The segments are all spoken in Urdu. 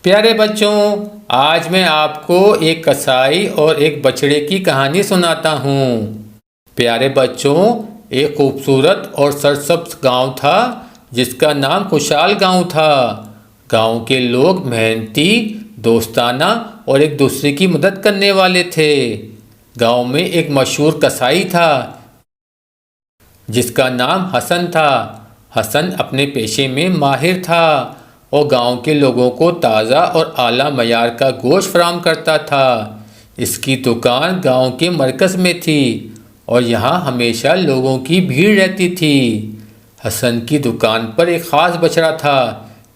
پیارے بچوں، آج میں آپ کو ایک کسائی اور ایک بچڑے کی کہانی سناتا ہوں۔ پیارے بچوں، ایک خوبصورت اور سرسبز گاؤں تھا جس کا نام خوشحال گاؤں تھا۔ گاؤں کے لوگ محنتی، دوستانہ اور ایک دوسرے کی مدد کرنے والے تھے۔ گاؤں میں ایک مشہور کسائی تھا جس کا نام حسن تھا۔ حسن اپنے پیشے میں ماہر تھا اور گاؤں کے لوگوں کو تازہ اور اعلیٰ معیار کا گوشت فراہم کرتا تھا۔ اس کی دکان گاؤں کے مرکز میں تھی اور یہاں ہمیشہ لوگوں کی بھیڑ رہتی تھی۔ حسن کی دکان پر ایک خاص بچڑا تھا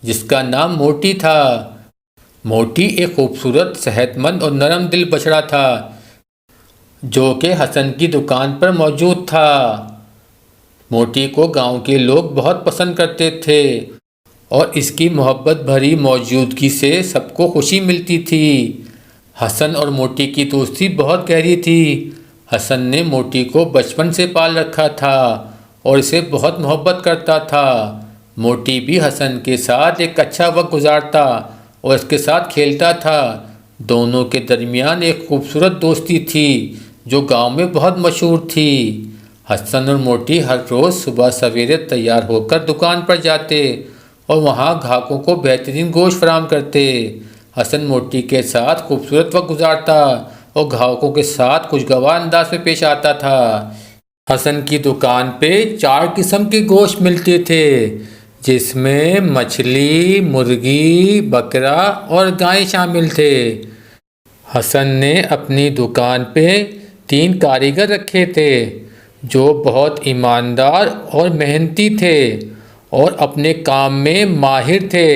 جس کا نام موٹی تھا۔ موٹی ایک خوبصورت، صحت مند اور نرم دل بچڑا تھا جو کہ حسن کی دکان پر موجود تھا۔ موٹی کو گاؤں کے لوگ بہت پسند کرتے تھے اور اس کی محبت بھری موجودگی سے سب کو خوشی ملتی تھی۔ حسن اور موٹی کی دوستی بہت گہری تھی۔ حسن نے موٹی کو بچپن سے پال رکھا تھا اور اسے بہت محبت کرتا تھا۔ موٹی بھی حسن کے ساتھ ایک اچھا وقت گزارتا اور اس کے ساتھ کھیلتا تھا۔ دونوں کے درمیان ایک خوبصورت دوستی تھی جو گاؤں میں بہت مشہور تھی۔ حسن اور موٹی ہر روز صبح سویرے تیار ہو کر دکان پر جاتے اور وہاں گاہکوں کو بہترین گوشت فراہم کرتے۔ حسن موٹی کے ساتھ خوبصورت وقت گزارتا اور گاہکوں کے ساتھ خوشگوار انداز میں پیش آتا تھا۔ حسن کی دکان پہ 4 قسم کے گوشت ملتے تھے جس میں مچھلی، مرغی، بکرا اور گائے شامل تھے۔ حسن نے اپنی دکان پہ 3 کاریگر رکھے تھے جو بہت ایماندار اور محنتی تھے اور اپنے کام میں ماہر تھے۔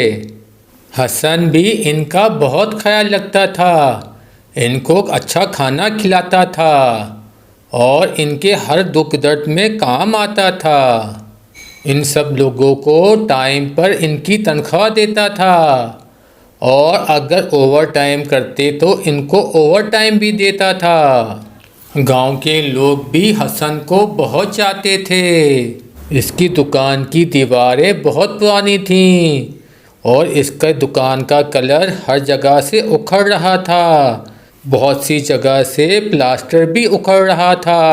حسن بھی ان کا بہت خیال رکھتا تھا، ان کو اچھا کھانا کھلاتا تھا اور ان کے ہر دکھ درد میں کام آتا تھا۔ ان سب لوگوں کو ٹائم پر ان کی تنخواہ دیتا تھا اور اگر اوور ٹائم کرتے تو ان کو اوور ٹائم بھی دیتا تھا۔ گاؤں کے لوگ بھی حسن کو بہت چاہتے تھے۔ اس کی دکان کی دیواریں بہت پرانی تھیں اور اس کے دکان کا کلر ہر جگہ سے اکھڑ رہا تھا۔ بہت سی جگہ سے پلاسٹر بھی اکھڑ رہا تھا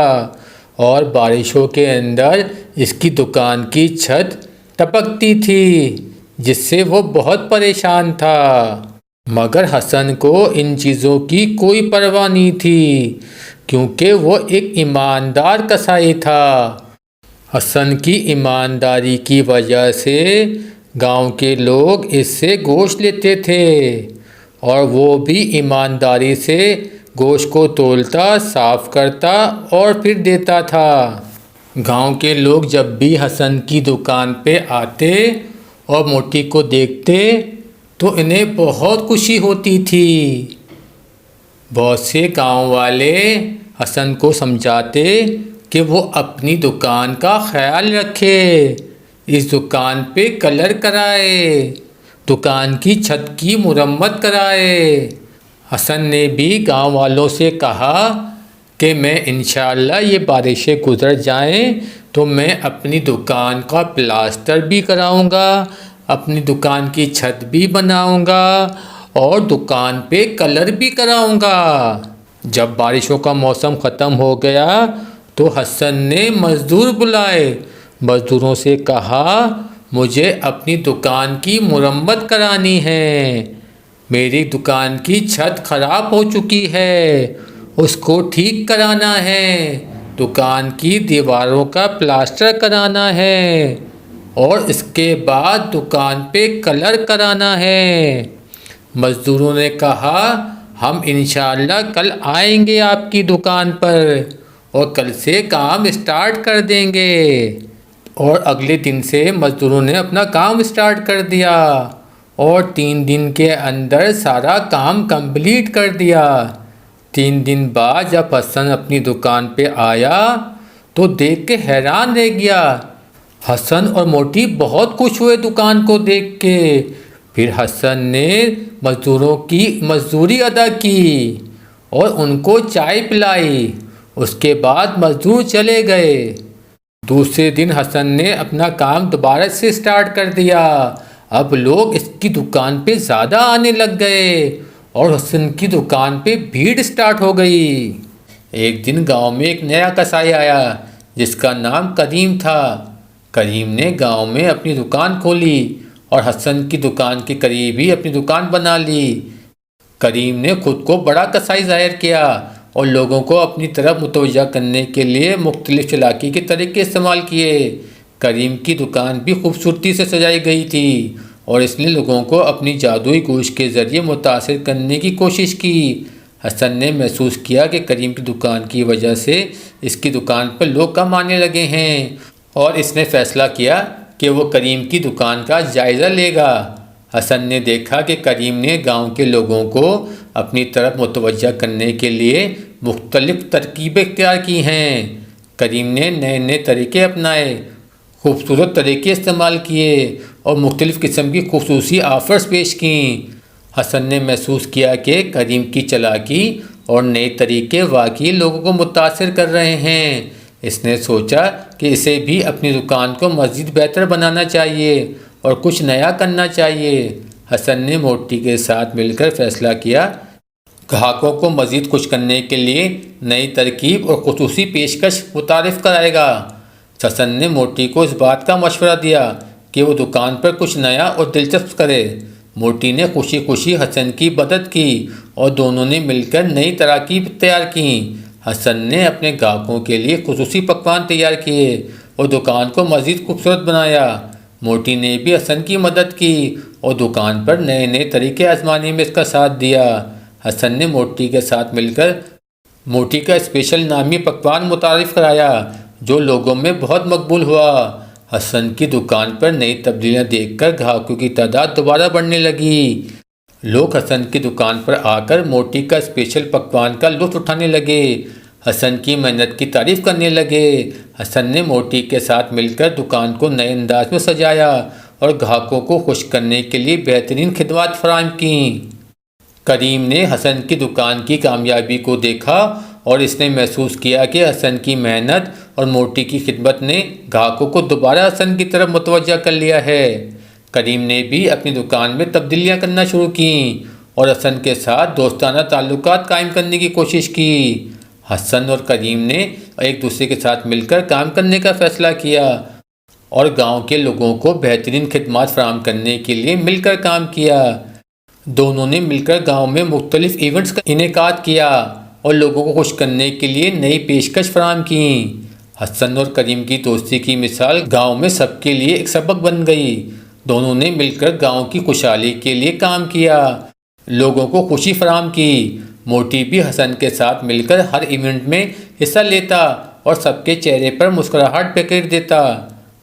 اور بارشوں کے اندر اس کی دکان کی چھت ٹپکتی تھی جس سے وہ بہت پریشان تھا۔ مگر حسن کو ان چیزوں کی کوئی پرواہ نہیں تھی کیونکہ وہ ایک ایماندار کسائی تھا۔ حسن کی ایمانداری کی وجہ سے گاؤں کے لوگ اس سے گوشت لیتے تھے اور وہ بھی ایمانداری سے گوشت کو تولتا، صاف کرتا اور پھر دیتا تھا۔ گاؤں کے لوگ جب بھی حسن کی دکان پہ آتے اور موٹی کو دیکھتے تو انہیں بہت خوشی ہوتی تھی۔ بہت سے گاؤں والے حسن کو سمجھاتے کہ وہ اپنی دکان کا خیال رکھے، اس دکان پہ کلر کرائے، دکان کی چھت کی مرمت کرائے۔ حسن نے بھی گاؤں والوں سے کہا کہ میں انشاءاللہ یہ بارشیں گزر جائیں تو میں اپنی دکان کا پلاسٹر بھی کراؤں گا، اپنی دکان کی چھت بھی بناؤں گا اور دکان پہ کلر بھی کراؤں گا۔ جب بارشوں کا موسم ختم ہو گیا تو حسن نے مزدور بلائے۔ مزدوروں سے کہا مجھے اپنی دکان کی مرمت کرانی ہے، میری دکان کی چھت خراب ہو چکی ہے، اس کو ٹھیک کرانا ہے، دکان کی دیواروں کا پلاسٹر کرانا ہے اور اس کے بعد دکان پہ کلر کرانا ہے۔ مزدوروں نے کہا ہم انشاءاللہ کل آئیں گے آپ کی دکان پر اور کل سے کام اسٹارٹ کر دیں گے۔ اور اگلے دن سے مزدوروں نے اپنا کام اسٹارٹ کر دیا اور 3 دن کے اندر سارا کام کمپلیٹ کر دیا۔ 3 دن بعد جب حسن اپنی دکان پہ آیا تو دیکھ کے حیران رہ گیا۔ حسن اور موٹی بہت خوش ہوئے دکان کو دیکھ کے۔ پھر حسن نے مزدوروں کی مزدوری ادا کی اور ان کو چائے پلائی۔ اس کے بعد مزدور چلے گئے۔ دوسرے دن حسن نے اپنا کام دوبارہ سے سٹارٹ کر دیا اب لوگ اس کی دکان پہ زیادہ آنے لگ گئے اور حسن کی دکان پہ بھیڑ سٹارٹ ہو گئی۔ ایک دن گاؤں میں ایک نیا کسائی آیا جس کا نام کریم تھا۔ کریم نے گاؤں میں اپنی دکان کھولی اور حسن کی دکان کے قریب ہی اپنی دکان بنا لی۔ کریم نے خود کو بڑا کسائی ظاہر کیا اور لوگوں کو اپنی طرف متوجہ کرنے کے لیے مختلف چالاکی کے طریقے استعمال کیے۔ کریم کی دکان بھی خوبصورتی سے سجائی گئی تھی اور اس نے لوگوں کو اپنی جادوئی گوشت کے ذریعے متاثر کرنے کی کوشش کی۔ حسن نے محسوس کیا کہ کریم کی دکان کی وجہ سے اس کی دکان پر لوگ کم آنے لگے ہیں اور اس نے فیصلہ کیا کہ وہ کریم کی دکان کا جائزہ لے گا۔ حسن نے دیکھا کہ کریم نے گاؤں کے لوگوں کو اپنی طرف متوجہ کرنے کے لیے مختلف ترکیبیں اختیار کی ہیں۔ کریم نے نئے نئے طریقے اپنائے، خوبصورت طریقے استعمال کیے اور مختلف قسم کی خصوصی آفرز پیش کیں۔ حسن نے محسوس کیا کہ کریم کی چالاکی اور نئے طریقے واقعی لوگوں کو متاثر کر رہے ہیں۔ اس نے سوچا کہ اسے بھی اپنی دکان کو مزید بہتر بنانا چاہیے اور کچھ نیا کرنا چاہیے۔ حسن نے موٹی کے ساتھ مل کر فیصلہ کیا گاہکوں کو مزید خوش کرنے کے لیے نئی ترکیب اور خصوصی پیشکش متعارف کرائے گا۔ حسن نے موٹی کو اس بات کا مشورہ دیا کہ وہ دکان پر کچھ نیا اور دلچسپ کرے۔ موٹی نے خوشی خوشی حسن کی مدد کی اور دونوں نے مل کر نئی تراکیب تیار کیں۔ حسن نے اپنے گاہکوں کے لیے خصوصی پکوان تیار کیے اور دکان کو مزید خوبصورت بنایا۔ موٹی نے بھی حسن کی مدد کی اور دکان پر نئے نئے طریقے آزمانے میں اس کا ساتھ دیا۔ حسن نے موٹی کے ساتھ مل کر موٹی کا اسپیشل نامی پکوان متعارف کرایا جو لوگوں میں بہت مقبول ہوا۔ حسن کی دکان پر نئی تبدیلیاں دیکھ کر گاہکوں کی تعداد دوبارہ بڑھنے لگی۔ لوگ حسن کی دکان پر آ کر موٹی کا اسپیشل پکوان کا لطف اٹھانے لگے، حسن کی محنت کی تعریف کرنے لگے۔ حسن نے موٹی کے ساتھ مل کر دکان کو نئے انداز میں سجایا اور گاہکوں کو خوش کرنے کے لیے بہترین خدمات فراہم کیں۔ کریم نے حسن کی دکان کی کامیابی کو دیکھا اور اس نے محسوس کیا کہ حسن کی محنت اور موٹی کی خدمت نے گاہکوں کو دوبارہ حسن کی طرف متوجہ کر لیا ہے۔ کریم نے بھی اپنی دکان میں تبدیلیاں کرنا شروع کیں اور حسن کے ساتھ دوستانہ تعلقات قائم کرنے کی کوشش کی۔ حسن اور کریم نے ایک دوسرے کے ساتھ مل کر کام کرنے کا فیصلہ کیا اور گاؤں کے لوگوں کو بہترین خدمات فراہم کرنے کے لیے مل کر کام کیا۔ دونوں نے مل کر گاؤں میں مختلف ایونٹس کا انعقاد کیا اور لوگوں کو خوش کرنے کے لیے نئی پیشکش فراہم کیں۔ حسن اور کریم کی دوستی کی مثال گاؤں میں سب کے لیے ایک سبق بن گئی۔ دونوں نے مل کر گاؤں کی خوشحالی کے لیے کام کیا، لوگوں کو خوشی فراہم کی۔ موٹی بھی حسن کے ساتھ مل کر ہر ایونٹ میں حصہ لیتا اور سب کے چہرے پر مسکراہٹ بکھیر دیتا۔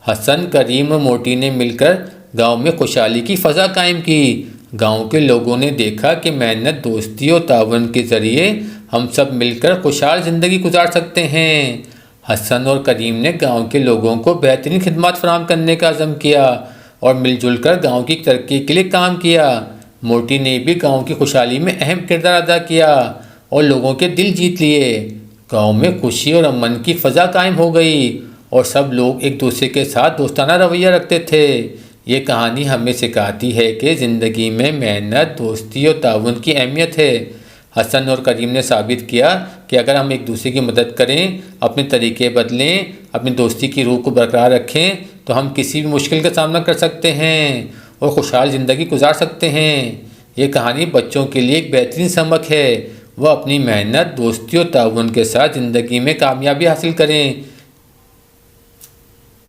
حسن، کریم اور موٹی نے مل کر گاؤں میں خوشحالی کی فضا قائم کی۔ گاؤں کے لوگوں نے دیکھا کہ محنت، دوستی اور تعاون کے ذریعے ہم سب مل کر خوشحال زندگی گزار سکتے ہیں۔ حسن اور کریم نے گاؤں کے لوگوں کو بہترین خدمات فراہم کرنے کا عزم کیا اور مل جل کر گاؤں کی ترقی کے لیے کام کیا۔ موٹی نے بھی گاؤں کی خوشحالی میں اہم کردار ادا کیا اور لوگوں کے دل جیت لیے۔ گاؤں میں خوشی اور امن کی فضا قائم ہو گئی اور سب لوگ ایک دوسرے کے ساتھ دوستانہ رویہ رکھتے تھے۔ یہ کہانی ہمیں سکھاتی ہے کہ زندگی میں محنت، دوستی اور تعاون کی اہمیت ہے۔ حسن اور کریم نے ثابت کیا کہ اگر ہم ایک دوسرے کی مدد کریں، اپنے طریقے بدلیں، اپنی دوستی کی روح کو برقرار رکھیں تو ہم کسی بھی مشکل کا سامنا کر سکتے ہیں اور خوشحال زندگی گزار سکتے ہیں۔ یہ کہانی بچوں کے لیے ایک بہترین سبق ہے۔ وہ اپنی محنت، دوستی اور تعاون کے ساتھ زندگی میں کامیابی حاصل کریں۔